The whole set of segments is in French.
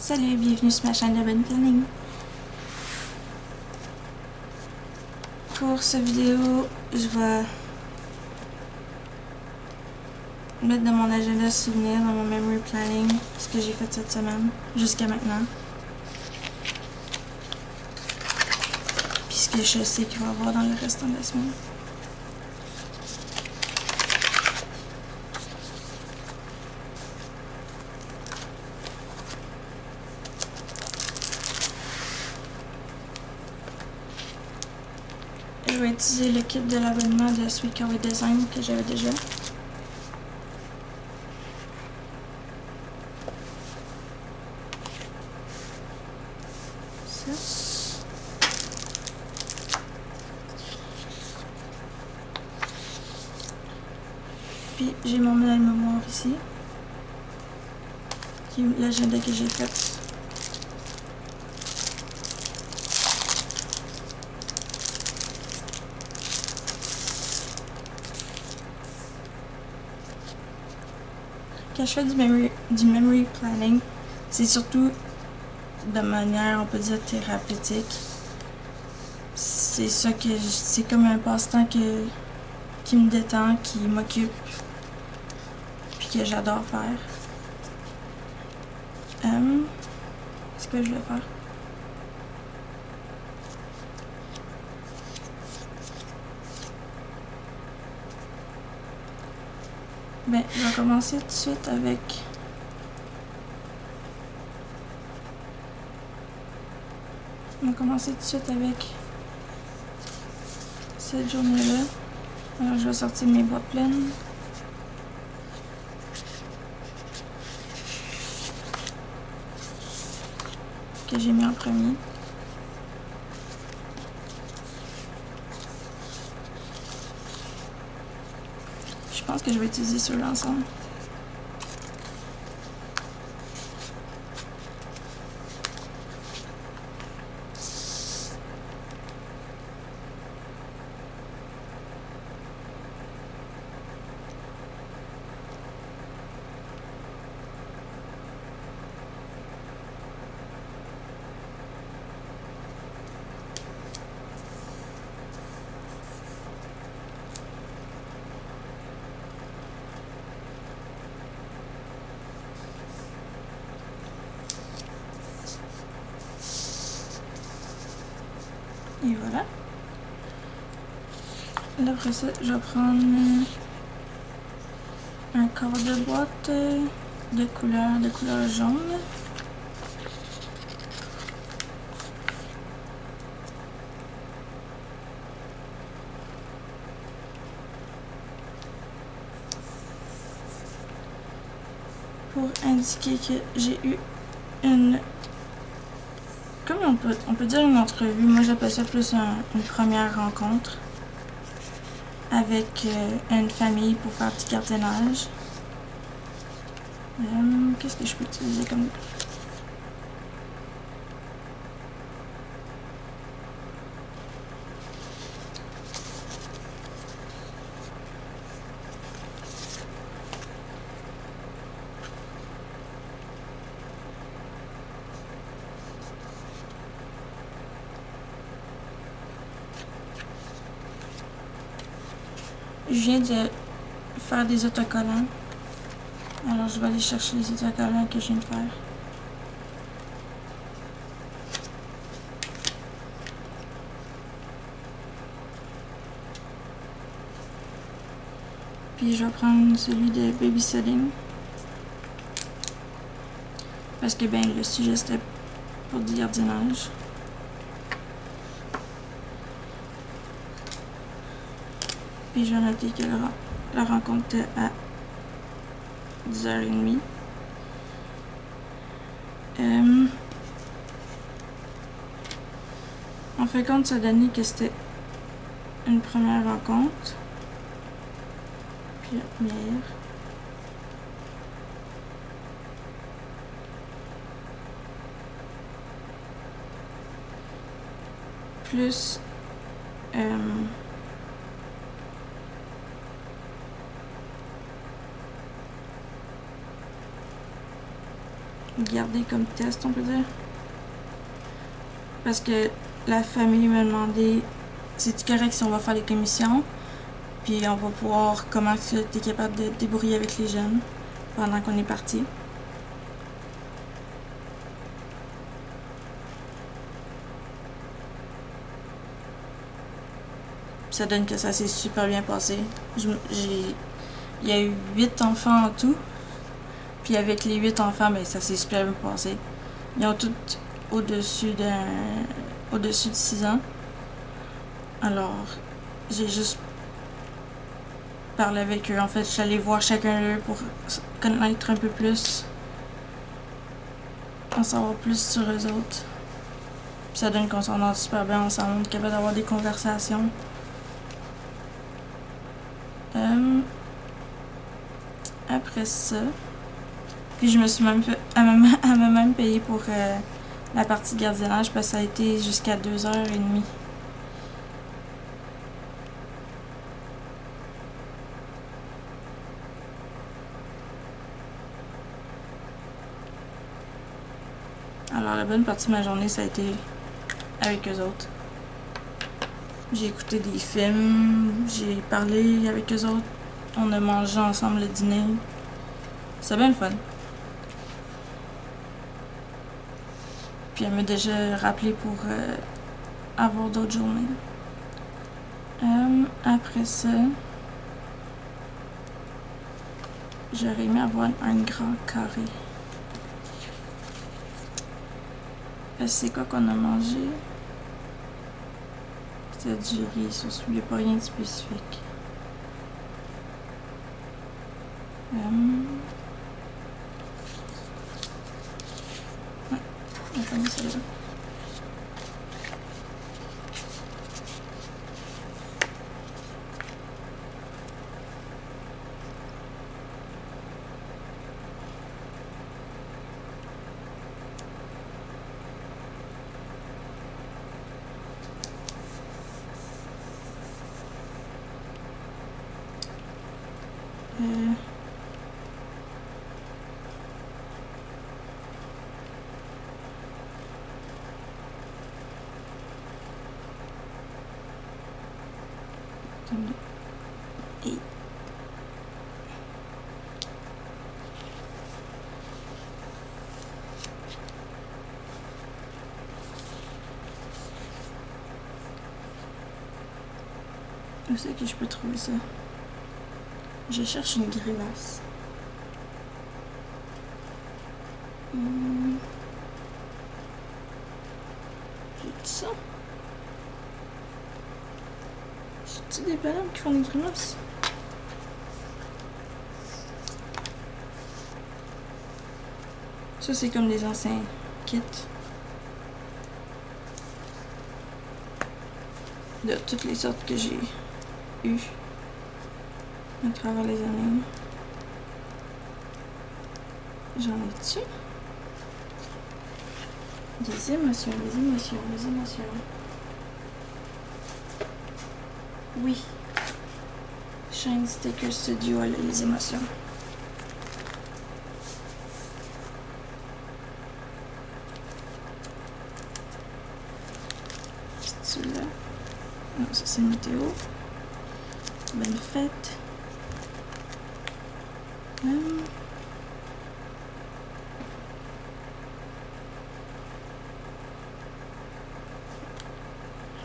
Salut, bienvenue sur ma chaîne de Urban Planning. Pour cette vidéo, je vais mettre dans mon agenda souvenir, dans mon memory planning, ce que j'ai fait cette semaine, jusqu'à maintenant. Puis ce que je sais qu'il va y avoir dans le restant de la semaine. Je vais utiliser le kit de l'abonnement de Sweet Color Design que j'avais déjà. Ça. Puis j'ai mon manuel mémoire ici, qui est l'agenda que j'ai fait. Quand je fais du memory planning, c'est surtout de manière, on peut dire, thérapeutique. C'est ça que c'est comme un passe-temps qui me détend, qui m'occupe, puis que j'adore faire. Qu'est-ce que je vais faire? Ben, je vais commencer tout de suite avec cette journée-là. Alors, je vais sortir mes boîtes pleines. Que j'ai mis en premier. Je pense que je vais utiliser ceux-là ensemble. Et voilà. Là, après ça, je vais prendre un corps de boîte de couleur jaune. Pour indiquer que j'ai eu une... Comme on peut dire une entrevue, moi j'appelle ça plus une première rencontre avec une famille pour faire du gardiennage. Qu'est-ce que je peux utiliser comme... Je viens de faire des autocollants. Alors je vais aller chercher les autocollants que je viens de faire. Puis je vais prendre celui de babysitting. Parce que ben le sujet c'était pour du gardiennage. Puis je vais noter que la rencontre était à 10h30. En fait compte, ça donnait que c'était une première rencontre. Puis hier. Plus garder comme test, on peut dire. Parce que la famille m'a demandé c'est-tu correct si on va faire les commissions, puis on va voir comment tu es capable de te débrouiller avec les jeunes pendant qu'on est parti. Ça donne que ça s'est super bien passé. Il y a eu 8 enfants en tout. Puis avec les 8 enfants, ben, ça s'est super bien passé. Ils ont tous au-dessus de 6 ans. Alors, j'ai juste parlé avec eux. En fait, je suis allée voir chacun d'eux pour connaître un peu plus. En savoir plus sur eux autres. Puis ça donne qu'on s'entend super bien ensemble. On est capable d'avoir des conversations. Après ça, puis je me suis même fait, elle m'a même payé pour la partie de gardiennage parce que ça a été jusqu'à 2h30. Alors la bonne partie de ma journée, ça a été avec eux autres. J'ai écouté des films, j'ai parlé avec eux autres, on a mangé ensemble le dîner. C'est bien le fun. Puis elle m'a déjà rappelé pour avoir d'autres journées. Après ça, j'aurais aimé avoir un grand carré. C'est quoi qu'on a mangé? C'était du riz, ça, il n'y a pas rien de spécifique. Ouais, on va mettre celle-là. Et où c'est que je peux trouver ça? Je cherche une grimace. J'ai dit ça? J'ai-tu des bananes qui font des grimaces? Ça, c'est comme les anciens kits. De toutes les sortes que j'ai eues à travers les années. J'en ai-tu? Des émotions, des émotions, des émotions. Oui. Shine Sticker Studio, elle a les émotions. C'est celui-là. Non, ça c'est météo. Bonne fête. Je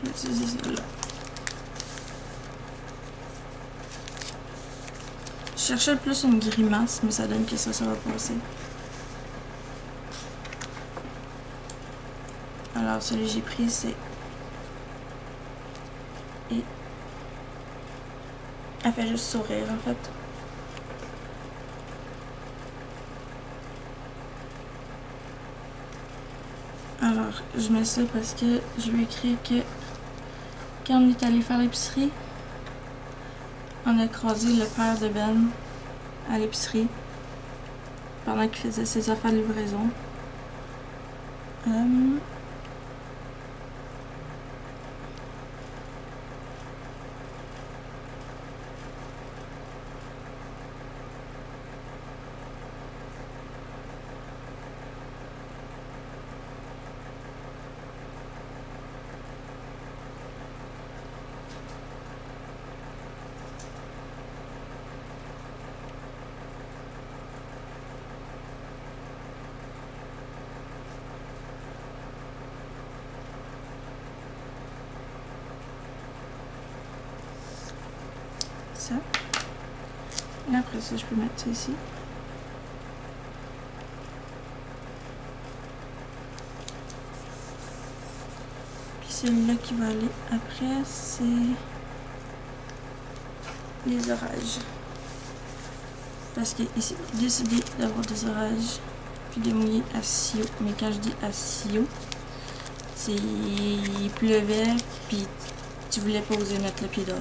vais utiliser celle-là. Je cherchais plus une grimace, mais ça donne que ça va passer. Alors, celui que j'ai pris, c'est... Et... elle fait juste sourire, en fait. Alors, je mets ça parce que je lui ai écrit que quand on est allé faire l'épicerie, on a croisé le père de Ben à l'épicerie pendant qu'il faisait ses affaires de livraison. ça. Et après ça, je peux mettre ça ici. Puis celui-là qui va aller après, c'est les orages. Parce que ici, j'ai décidé d'avoir des orages puis de mouiller à Sio. Mais quand je dis à Sio, c'est il pleuvait puis tu voulais pas oser mettre le pied dehors.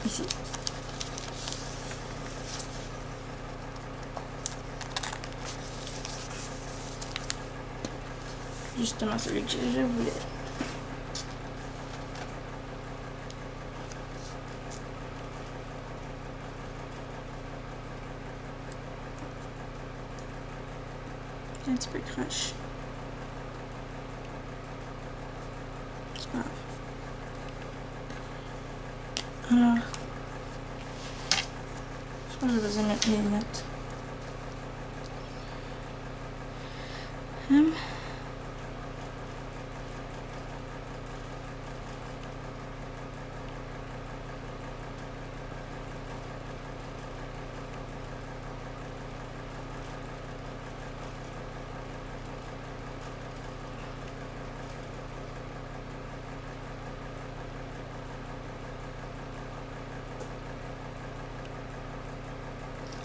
Ici. Justement celui que je voulais. Un petit peu croche. C'est pas grave. Alors, je pense que j'ai besoin de mettre mes lunettes.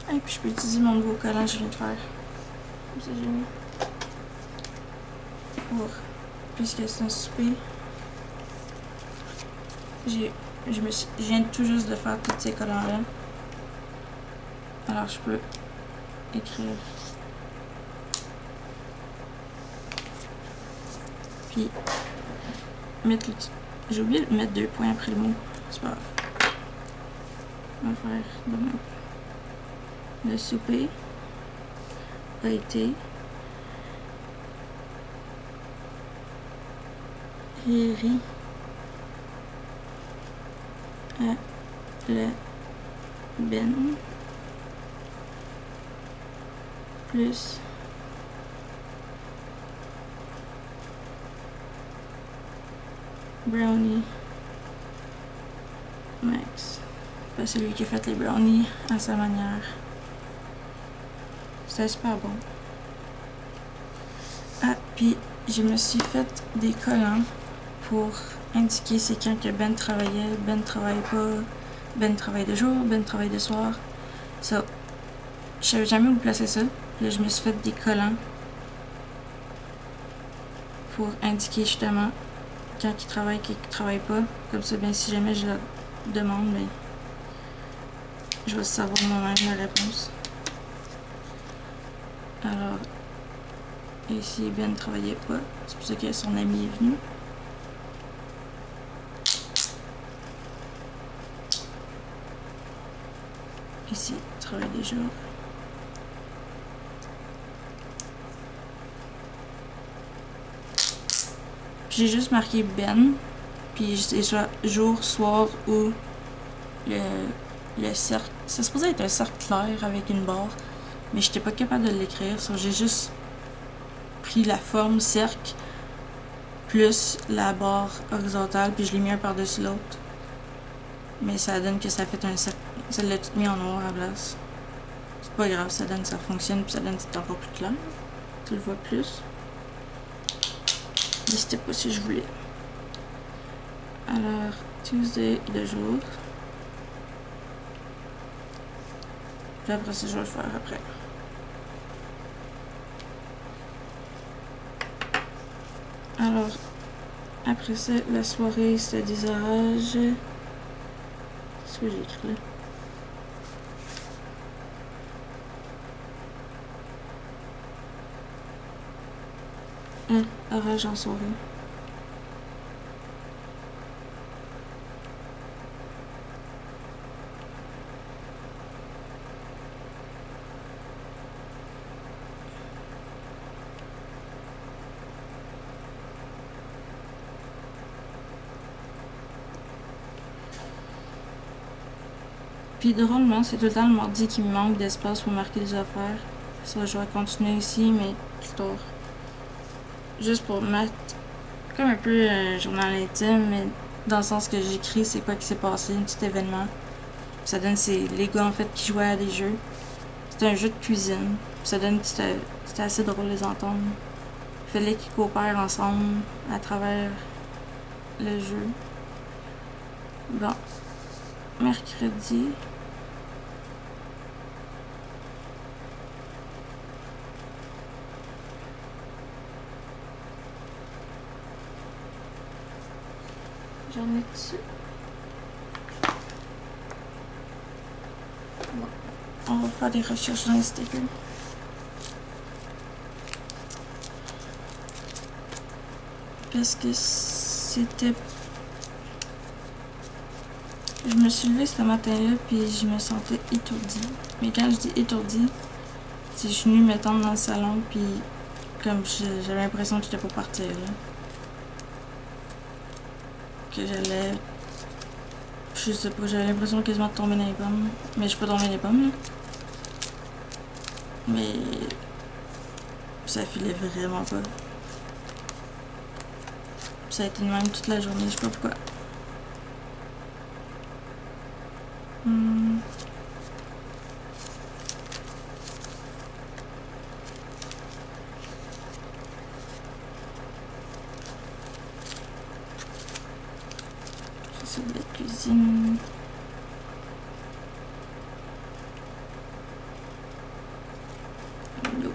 Et puis je peux utiliser mon nouveau collant que je viens de faire. Comme ça j'ai mis. Pour, puisque c'est un souper, je viens tout juste de faire tous ces collants là. Alors je peux écrire. Puis mettre le. J'ai oublié de mettre 2 points après le mot. C'est pas grave. On va faire demain. Le souper a été riz à la benne plus brownie max. C'est lui qui a fait les brownies à sa manière. C'était super bon. Ah, puis je me suis fait des collants pour indiquer c'est quand que Ben travaillait, Ben travaille pas, Ben travaille de jour, Ben travaille de soir. Ça, je savais jamais où placer ça. Là, je me suis fait des collants pour indiquer justement quand il travaille, quand il travaille pas. Comme ça, ben si jamais je le demande, ben je vais savoir moi-même la réponse. Alors, ici, Ben ne travaillait pas. C'est pour ça que son ami est venu. Ici, il travaille des jours. J'ai juste marqué Ben. Puis c'est soit jour, soir ou le cercle. Ça se supposait être un cercle clair avec une barre. Mais j'étais pas capable de l'écrire. J'ai juste pris la forme cercle plus la barre horizontale. Puis je l'ai mis un par-dessus l'autre. Mais ça donne que ça fait un cercle. Ça l'a tout mis en noir à la place. C'est pas grave, ça donne, ça fonctionne. Puis ça donne, c'est encore plus clair. Tu le vois plus. Mais c'était pas ce que je voulais. Alors, Tuesday, le jour. Puis après ça, je vais le faire après. Alors, après ça, la soirée, c'était des orages. Qu'est-ce que j'ai écrit là? Orage en soirée. Puis drôlement, c'est tout le temps le mardi qui me manque d'espace pour marquer les affaires. Ça, je vais continuer ici, mais plus tard. Juste pour mettre comme un peu un journal intime, mais Dans le sens que j'écris c'est quoi qui s'est passé, un petit événement. Ça donne c'est les gars en fait qui jouaient à des jeux. C'était un jeu de cuisine. Ça donne c'était assez drôle de les entendre. Il fallait qu'ils coopèrent ensemble à travers le jeu. Bon. Mercredi. J'en ai dessus. Bon. On va faire des recherches dans les stickers. Parce que c'était... Je me suis levée ce matin-là, puis je me sentais étourdie. Mais quand je dis étourdie, c'est que je suis venue m'étendre dans le salon, puis comme j'avais l'impression que j'étais pas partir, là. Que j'allais... Je sais pas, j'avais l'impression quasiment de tomber dans les pommes. Mais je suis pas tombée dans les pommes, là. Mais... ça filait vraiment pas. Ça a été de même toute la journée, je sais pas pourquoi. C'est de la cuisine. Nope.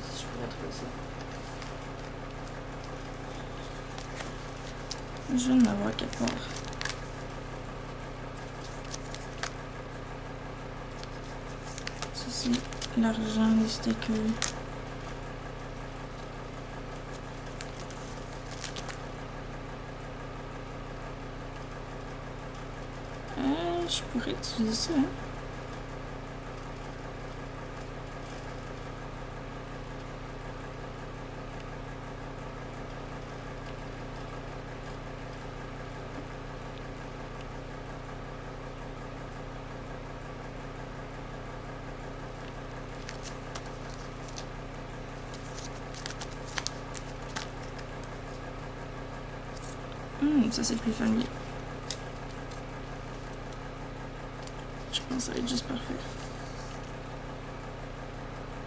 Si je pourrais trouver ça. Je viens de l'avoir quelque part. Ça c'est l'argent, les stickers. Je pourrais utiliser ça. Hein? Ça c'est plus familier. Je pense que ça va être juste parfait.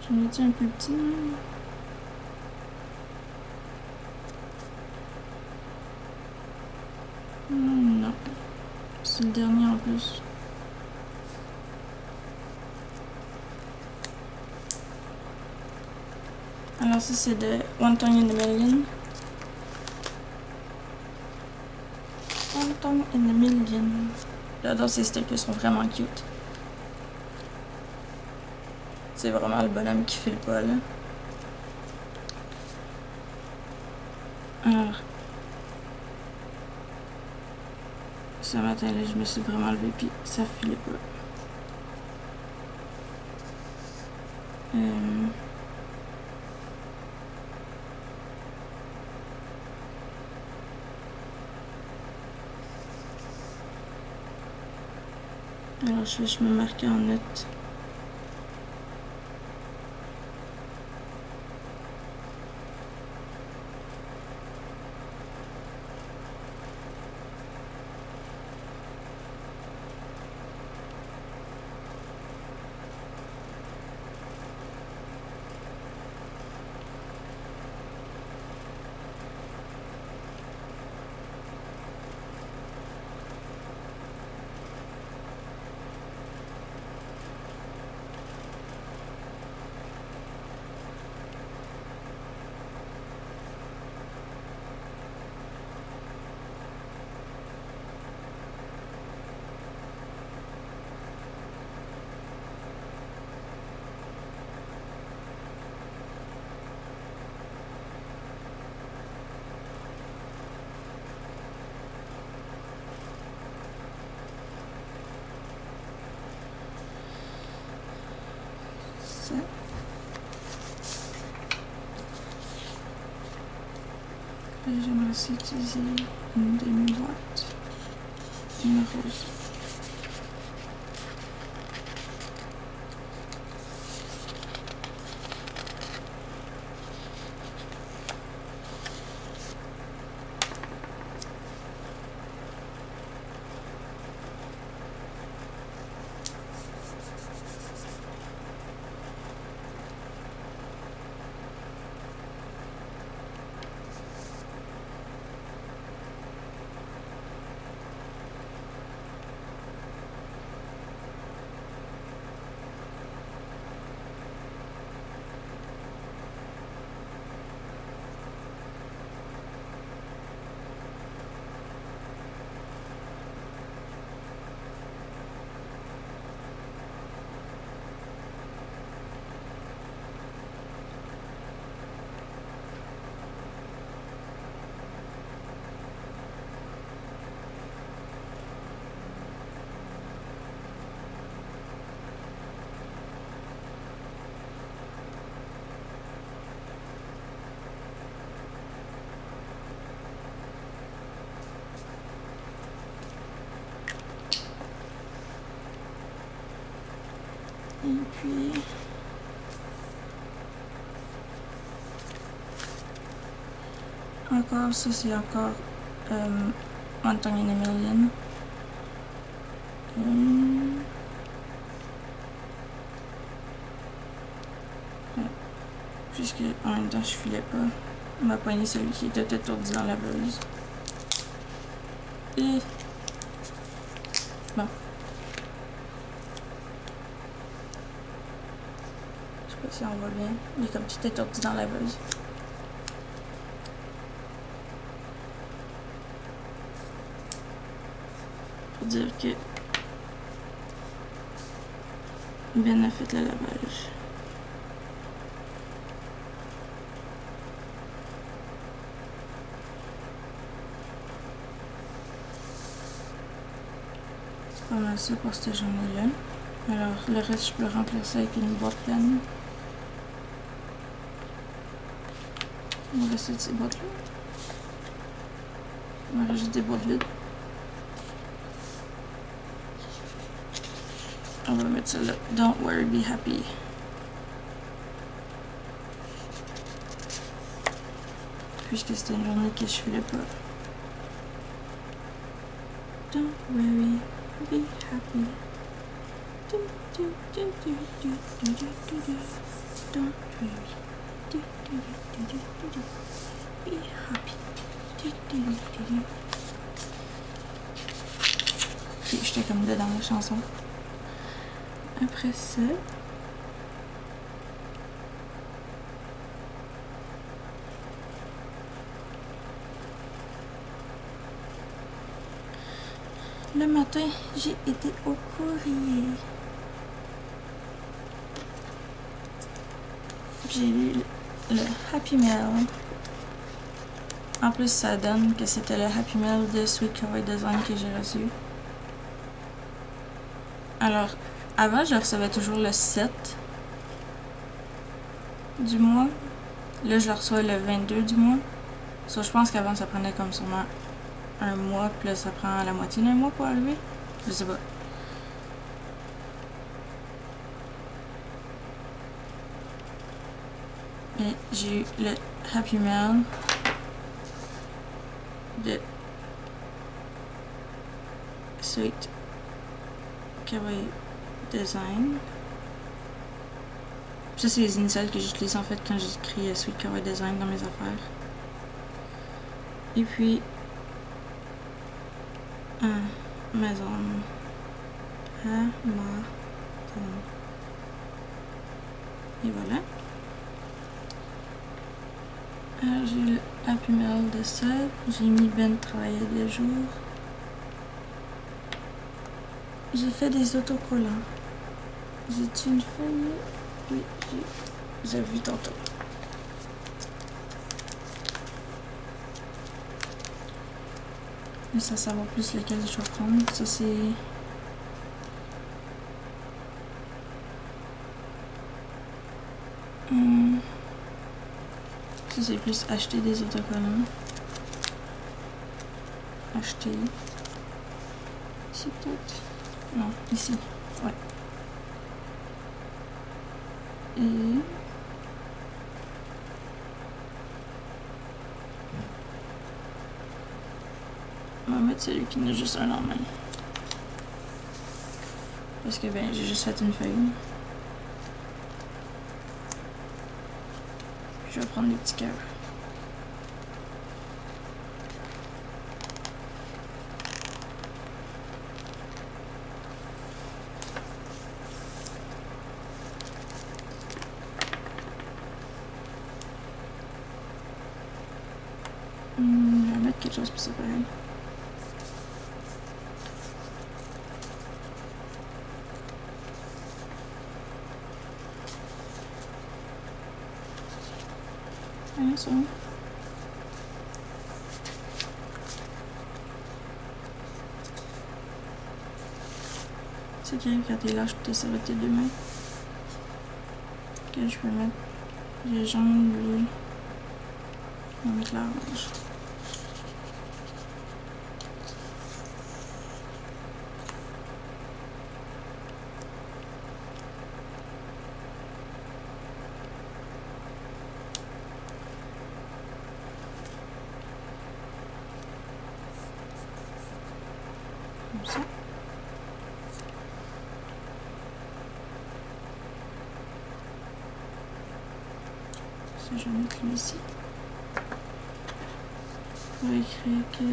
J'en ai-tu un peu petit même? Non. C'est le dernier en plus. Alors ça c'est de One Tongue in a Million. One Tongue in a Million. J'adore ces stickers, sont vraiment cute. C'est vraiment le bonhomme qui fait le pas là. Alors, ce matin là, je me suis vraiment levée puis ça filait pas. Alors je vais juste me marquer en note. Ça. J'aimerais aussi utiliser une demi-boîte. Une rose. Et puis... encore, ça c'est encore One Tongue in a Million. Ouais. Puisque en même temps je filais pas, on m'a poigné celui qui était étourdi dans la laveuse. Et bon. Je sais pas si on voit bien. Il est comme tout étourdi dans la laveuse. Pour dire que Ben a fait le lavage. C'est pas mal ça pour cette journée-là. Alors, le reste, je peux remplir ça avec une boîte pleine. Il me reste de ces boîtes-là. Il me reste juste des boîtes vides. On va mettre ça là. Don't worry, be happy. Puisque c'était une journée que je filais pas. Don't worry, be happy. Don't worry. Be happy. Ok, j'étais comme dedans la chanson. Après ça, le matin, j'ai été au courrier. J'ai lu le Happy Mail. En plus, ça donne que c'était le Happy Mail de Sweet Kawaii Design que j'ai reçu. Alors, avant, je recevais toujours le 7 du mois. Là, je le reçois le 22 du mois. So, je pense qu'avant, ça prenait comme sûrement un mois, puis là, ça prend la moitié d'un mois pour arriver. Je sais pas. Et j'ai eu le Happy Mail de Sweet Kawaii Design. Ça, c'est les initiales que j'utilise en fait quand j'écris Sweet Kawaii Design dans mes affaires. Et puis, Amazon. Et voilà. Alors, j'ai le Happy Mail de ça. J'ai mis Ben travailler des jours. J'ai fait des autocollants. J'ai-tu une feuille? Oui, j'ai vu tantôt. Mais ça va plus lequel je vais prendre. Ça, c'est... Ça, c'est plus acheter des autocollants. Acheter. Ici, peut-être. Non, ici. Ouais. Et... on va mettre celui qui n'a juste un en main. Parce que, ben, j'ai juste fait une feuille. Je vais prendre des petits cœurs. Je vais mettre quelque chose pour ça pareil. Ça. C'est qui quand t'es lâche pour te servir tes deux mains. Ok, je peux mettre les jambes, lui. On va mettre l'orange. Ça, je vais mettre lui ici. Pour écrire que...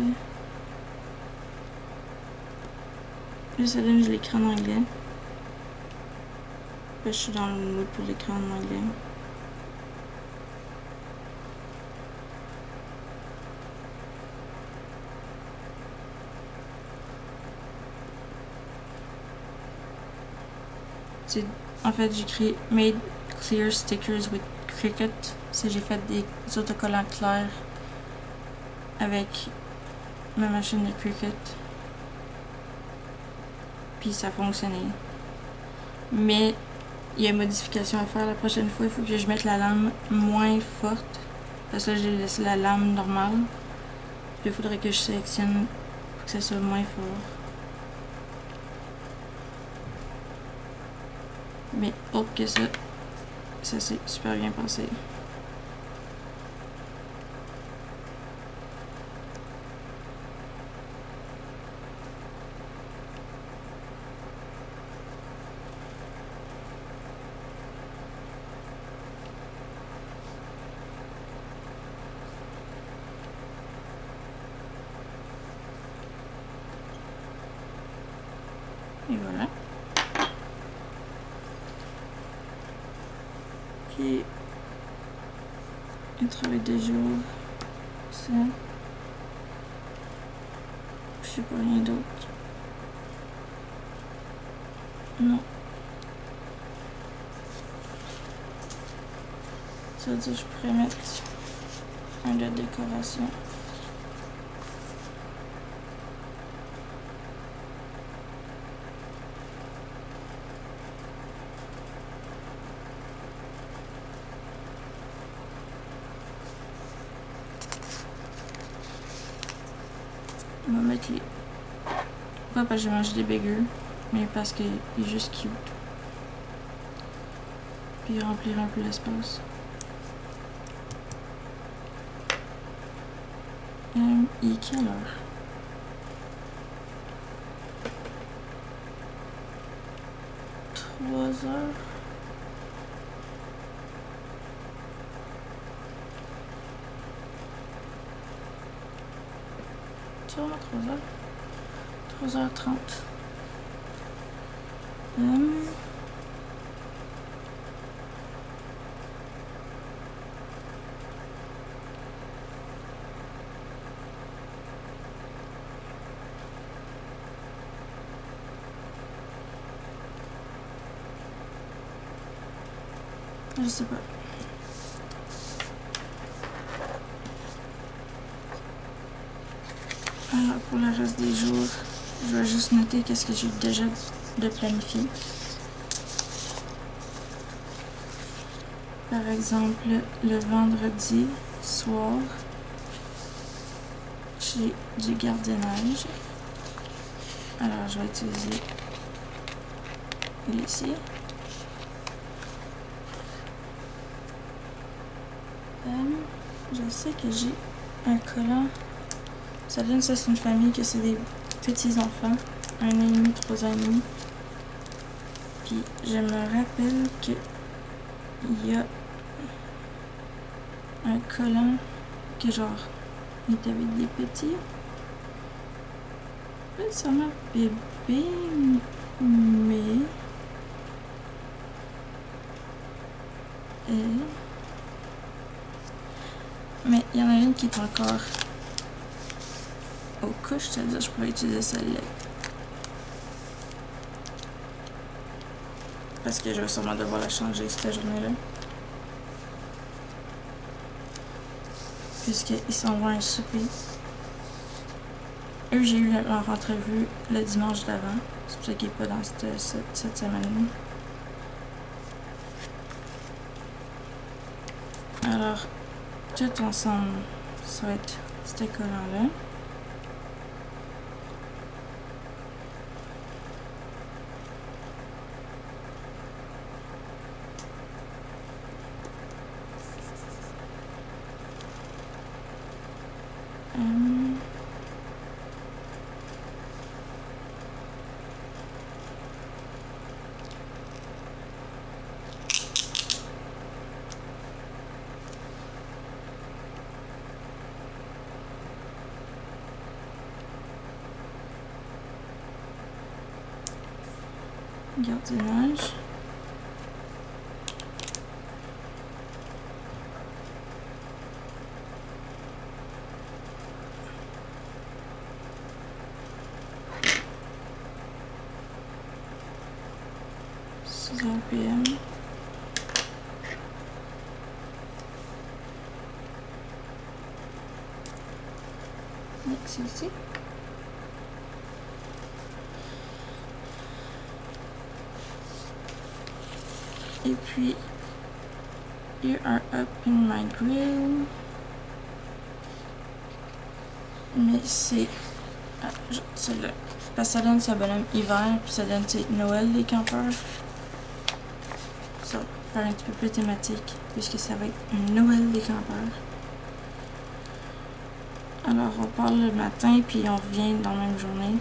Là, ça donne que je l'écris en anglais. Là, je suis dans le mood pour l'écrire en anglais. En fait, j'écris Made clear stickers with Cricut. J'ai fait des autocollants clairs avec ma machine de Cricut. Puis ça a fonctionné. Mais il y a une modification à faire la prochaine fois. Il faut que je mette la lame moins forte. Parce que là, j'ai laissé la lame normale. Puis il faudrait que je sélectionne pour que ça soit moins fort. Mais autre que ça s'est super bien passé. Et voilà. Puis, un travail de jour, ça. Je sais pas, rien d'autre. Non. Ça veut dire que je pourrais mettre un de décoration. On va mettre les... Pas parce que j'ai mangé des bagels, mais parce qu'il est juste cute. Puis remplir un peu l'espace. Il est quelle heure? Trois heures. Ça va, 3 heures? 3h30. Je sais pas. Alors, pour le reste des jours, je vais juste noter qu'est-ce que j'ai déjà de planifié. Par exemple, le vendredi soir, j'ai du gardiennage. Alors, je vais utiliser ici. Je sais que j'ai un collant. Ça donne ça, c'est une famille que c'est des petits enfants, 1 an et demi, 3 ans et demi. Puis je me rappelle que il y a un collant que genre il est avec des petits. Pas nécessairement bébé, mais il y en a une qui est encore aux couches, c'est-à-dire je pourrais utiliser celle-là. Parce que je vais sûrement devoir la changer cette journée-là. Puisqu'ils s'en vont à un souper. Eux, j'ai eu leur entrevue le dimanche d'avant. C'est pour ça qu'il n'est pas dans cette semaine-là. Alors, tout ensemble, ça va être ce collant-là. Gardiennage. PM. C'est ici. Et puis, you are up in my grill. Mais c'est... Ah, c'est là. Parce que ça donne c'est bonhomme hiver, puis ça donne c'est Noël les campeurs. Ça va faire un petit peu plus thématique, puisque ça va être Noël des campeurs. Alors, on part le matin, puis on revient dans la même journée,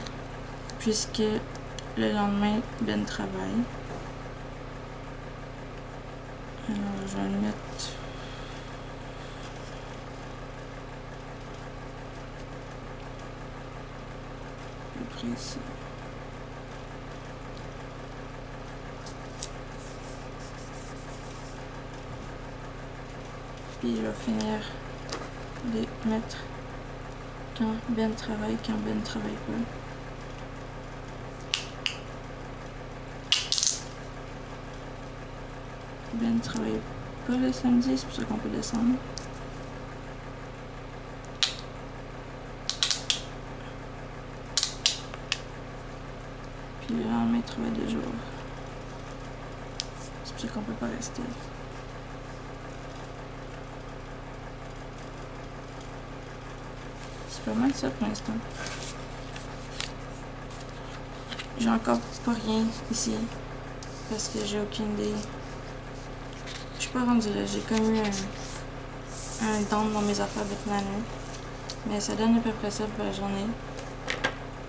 puisque le lendemain, Ben travaille. Alors, je vais le mettre... à peu près ici. Puis, je vais finir de mettre quand Ben travaille, quand Ben ne travaille pas. Ben ne travaille pas le samedi, c'est pour ça qu'on peut descendre. Puis le lendemain, il travaille 2 jours. C'est pour ça qu'on peut pas rester. C'est pas mal ça pour l'instant. J'ai encore pas rien ici. Parce que j'ai aucune idée. Je suis pas rendue là. J'ai comme eu un down dans mes affaires de planner. Mais ça donne à peu près ça pour la journée.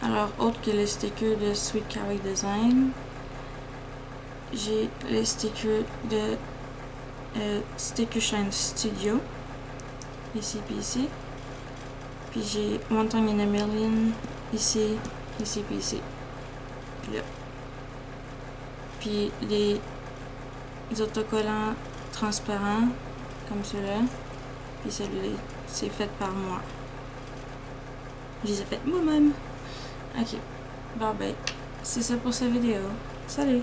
Alors, autre que les stickers de Sweet Carrie Design, j'ai les stickers de Sticker Shine Studio. Ici puis ici. Puis j'ai One Time in a Million ici, ici puis ici. Puis là. Puis les autocollants transparents, comme ceux-là. Puis celui-là, c'est fait par moi. Je les ai fait moi-même. Ok. Bon ben, c'est ça pour cette vidéo. Salut!